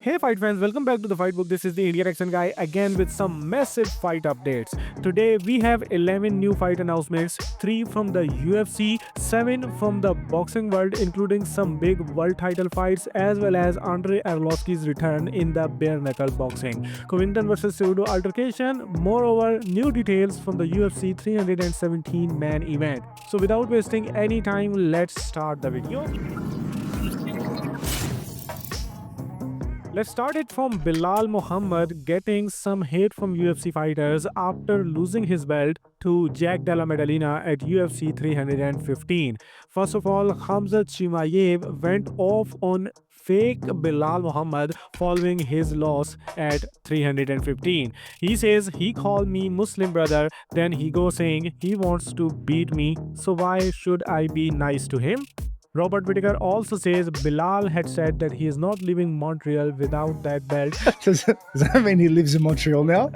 Hey fight fans, welcome back to the Fight Book. This is the India Action Guy again with some massive fight updates. Today we have 11 new fight announcements, 3 from the UFC, 7 from the boxing world including some big world title fights as well as Andrei Arlovski's return in the bare knuckle boxing. Covington vs pseudo altercation, moreover new details from the UFC 317 man event. So without wasting any time, let's start the video. Let's start it from Bilal Muhammad getting some hate from UFC fighters after losing his belt to Jack Della Maddalena at UFC 315. First of all, Khamzat Chimaev went off on fake Bilal Muhammad following his loss at 315. He says he called me Muslim brother, then he goes saying he wants to beat me, so why should I be nice to him? Robert Whittaker also says Bilal had said that he is not leaving Montreal without that belt. Does that mean he lives in Montreal now?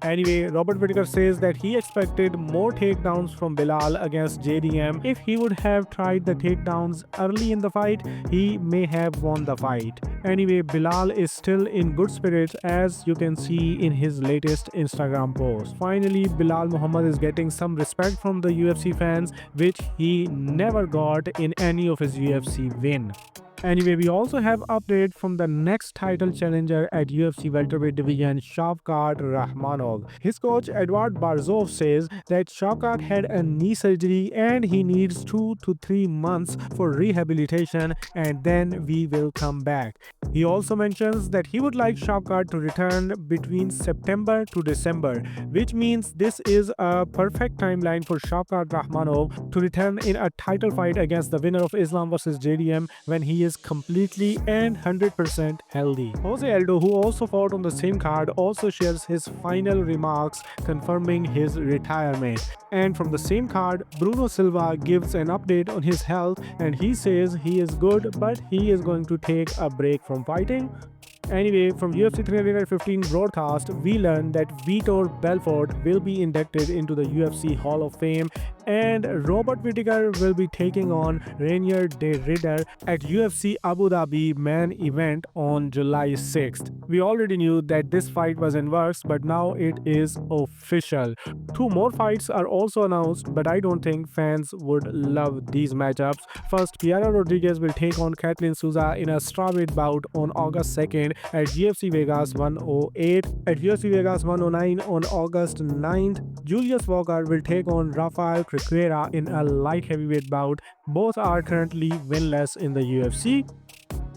Anyway, Robert Whittaker says that he expected more takedowns from Bilal against JDM. If he would have tried the takedowns early in the fight, he may have won the fight. Anyway, Bilal is still in good spirits as you can see in his latest Instagram post. Finally, Bilal Muhammad is getting some respect from the UFC fans, which he never got in any of his UFC win. Anyway, we also have update from the next title challenger at UFC welterweight division, Shavkat Rahmanov. His coach Edward Barzov says that Shavkat had a knee surgery and he needs 2 to 3 months for rehabilitation and then we will come back. He also mentions that he would like Shavkat to return between September to December, which means this is a perfect timeline for Shavkat Rahmanov to return in a title fight against the winner of Islam vs JDM when he is completely and 100% healthy. Jose Aldo, who also fought on the same card, also shares his final remarks confirming his retirement. And from the same card, Bruno Silva gives an update on his health and he says he is good but he is going to take a break from fighting. Anyway, from UFC 315 broadcast, we learned that Vitor Belfort will be inducted into the UFC Hall of Fame and Robert Whittaker will be taking on Rainier de Ridder at UFC Abu Dhabi main event on July 6th. We already knew that this fight was in works, but now it is official. 2 more fights are also announced, but I don't think fans would love these matchups. First, Kiara Rodriguez will take on Kathleen Souza in a strawweight bout on August 2nd at UFC Vegas 108. At UFC Vegas 109 on August 9th, Julius Walker will take on Rafael Criquera in a light heavyweight bout. Both are currently winless in the UFC.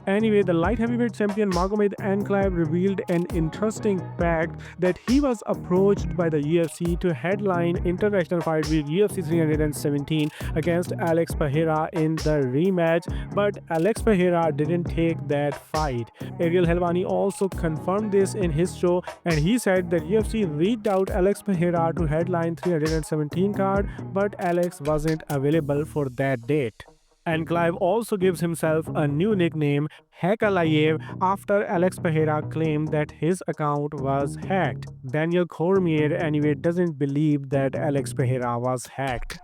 Anyway, the light heavyweight champion Magomed Ankalaev revealed an interesting fact that he was approached by the UFC to headline international fight with UFC 317 against Alex Pereira in the rematch, but Alex Pereira didn't take that fight. Ariel Helwani also confirmed this in his show and he said that UFC reached out Alex Pereira to headline 317 card, but Alex wasn't available for that date. And Clive also gives himself a new nickname, Hackalayev, after Alex Pereira claimed that his account was hacked. Daniel Cormier, anyway, doesn't believe that Alex Pereira was hacked.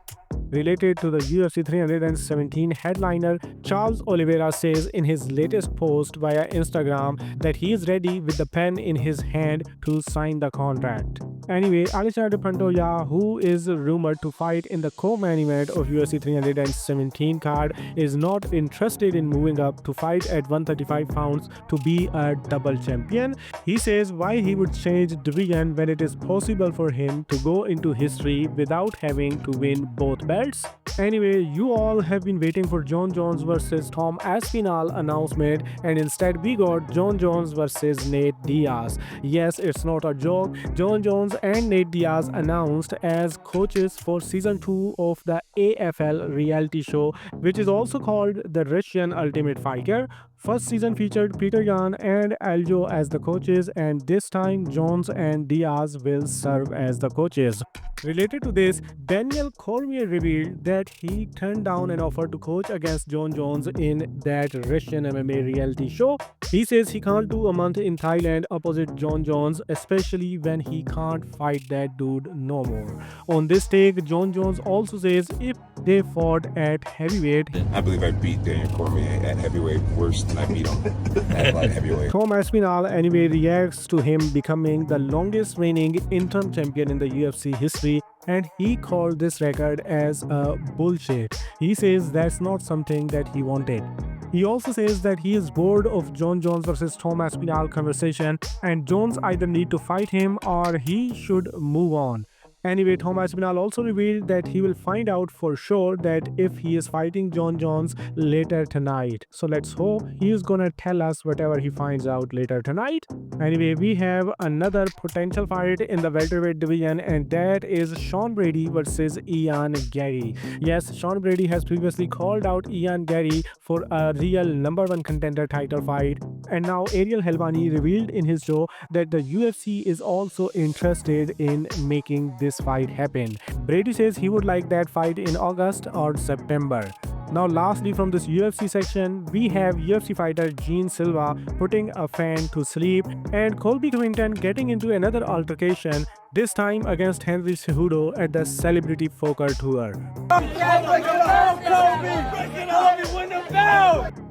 Related to the UFC 317 headliner, Charles Oliveira says in his latest post via Instagram that he is ready with the pen in his hand to sign the contract. Anyway, Alexander Pantoja, who is rumored to fight in the co-main event of UFC 317 card, is not interested in moving up to fight at 135 pounds to be a double champion. He says why he would change division when it is possible for him to go into history without having to win both belts. Anyway, you all have been waiting for John Jones vs Tom Aspinall announcement and instead we got John Jones vs Nate Diaz. Yes, it's not a joke. John Jones and Nate Diaz announced as coaches for season 2 of the AFL reality show, which is also called the Russian Ultimate Fighter. First season featured Peter Yan and Aljo as the coaches, and this time Jones and Diaz will serve as the coaches. Related to this, Daniel Cormier revealed that he turned down an offer to coach against Jon Jones in that Russian MMA reality show. He says he can't do a month in Thailand opposite Jon Jones, especially when he can't fight that dude no more. On this take, Jon Jones also says if they fought at heavyweight, I believe I beat Daniel Cormier at heavyweight worse than I beat him at light heavyweight. Tom Aspinall anyway reacts to him becoming the longest reigning interim champion in the UFC history, and he called this record as a bullshit. He says that's not something that he wanted. He also says that he is bored of Jon Jones versus Tom Aspinall conversation, and Jones either need to fight him or he should move on. Anyway, Tom Aspinall also revealed that he will find out for sure that if he is fighting Jon Jones later tonight. So let's hope he is gonna tell us whatever he finds out later tonight. Anyway, we have another potential fight in the welterweight division, and that is Sean Brady versus Ian Gary. Yes, Sean Brady has previously called out Ian Gary for a real #1 contender title fight, and now Ariel Helwani revealed in his show that the UFC is also interested in making this fight happen. Brady says he would like that fight in August or September. Now lastly, from this UFC section, we have UFC fighter Gene Silva putting a fan to sleep and Colby Covington getting into another altercation, this time against Henry Cejudo at the Celebrity Poker Tour.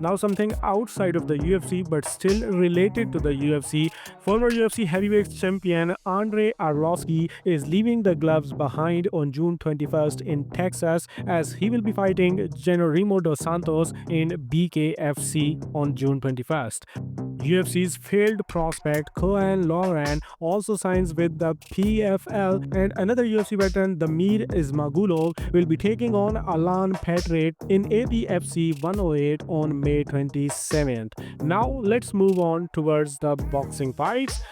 Now something outside of the UFC but still related to the UFC, former UFC heavyweight champion Andre Arlovski is leaving the gloves behind on June 21st in Texas, as he will be fighting Jeronimo dos Santos in BKFC on June 21st. UFC's failed prospect Koan Lauren also signs with the PFL, and another UFC veteran Damir Ismagulov will be taking on Alan Patrick in APFC 108 on May 27th. Now let's move on towards the boxing fights.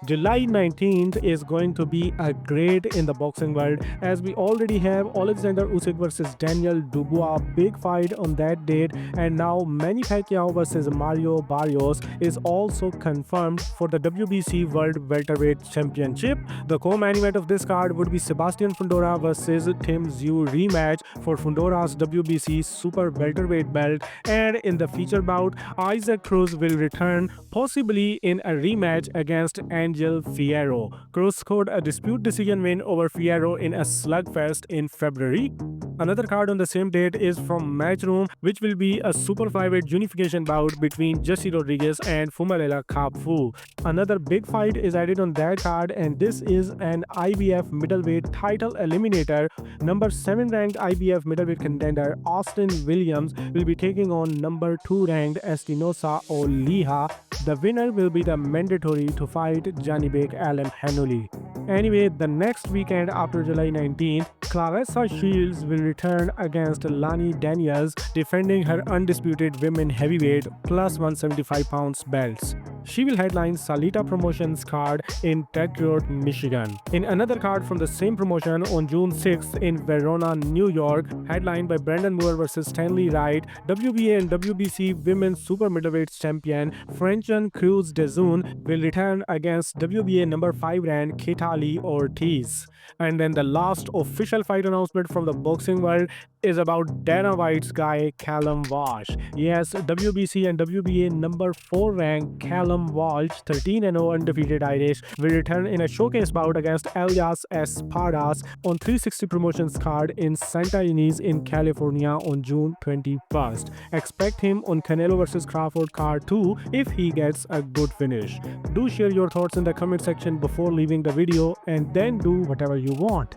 July 19th is going to be a great in the boxing world, as we already have Alexander Usyk versus Daniel Dubois big fight on that date, and now Manny Pacquiao versus Mario Barrios is also confirmed for the WBC World Welterweight Championship. The co-main event of this card would be Sebastian Fundora versus Tim Tszyu rematch for Fundora's WBC Super Welterweight belt, and in the feature bout, Isaac Cruz will return, possibly in a rematch against Angel Fierro. Cruz scored a dispute decision win over Fierro in a slugfest in February. Another card on the same date is from Matchroom, which will be a super flyweight unification bout between Jesse Rodriguez and Fumalela Kapfu. Another big fight is added on that card, and this is an IBF middleweight title eliminator. Number 7 ranked IBF middleweight contender Austin Williams will be taking on number 2 ranked Espinosa Oliha. The winner will be the mandatory to fight Janibek Alan Hanuli. Anyway, the next weekend after July 19th, Claressa Shields will return against Lani Daniels, defending her undisputed women heavyweight plus 175 pounds belts. She will headline Salita Promotions card in Detroit, Michigan. In another card from the same promotion on June 6th in Verona, New York, headlined by Brandon Moore versus Stanley Wright, WBA and WBC Women's Super Middleweight Champion Frenchan Cruz Dezun will return against WBA number 5 ranked Kitali Ortiz. And then the last official fight announcement from the boxing world is about Dana White's guy Callum Walsh. Yes, WBC and WBA number 4 ranked Callum Walsh, 13-0 undefeated Irish, will return in a showcase bout against Elias Espadas on 360 Promotions card in Santa Ynez in California on June 21st. Expect him on Canelo vs Crawford card too if he gets a good finish. Do share your thoughts in the comment section before leaving the video, and then do whatever you want.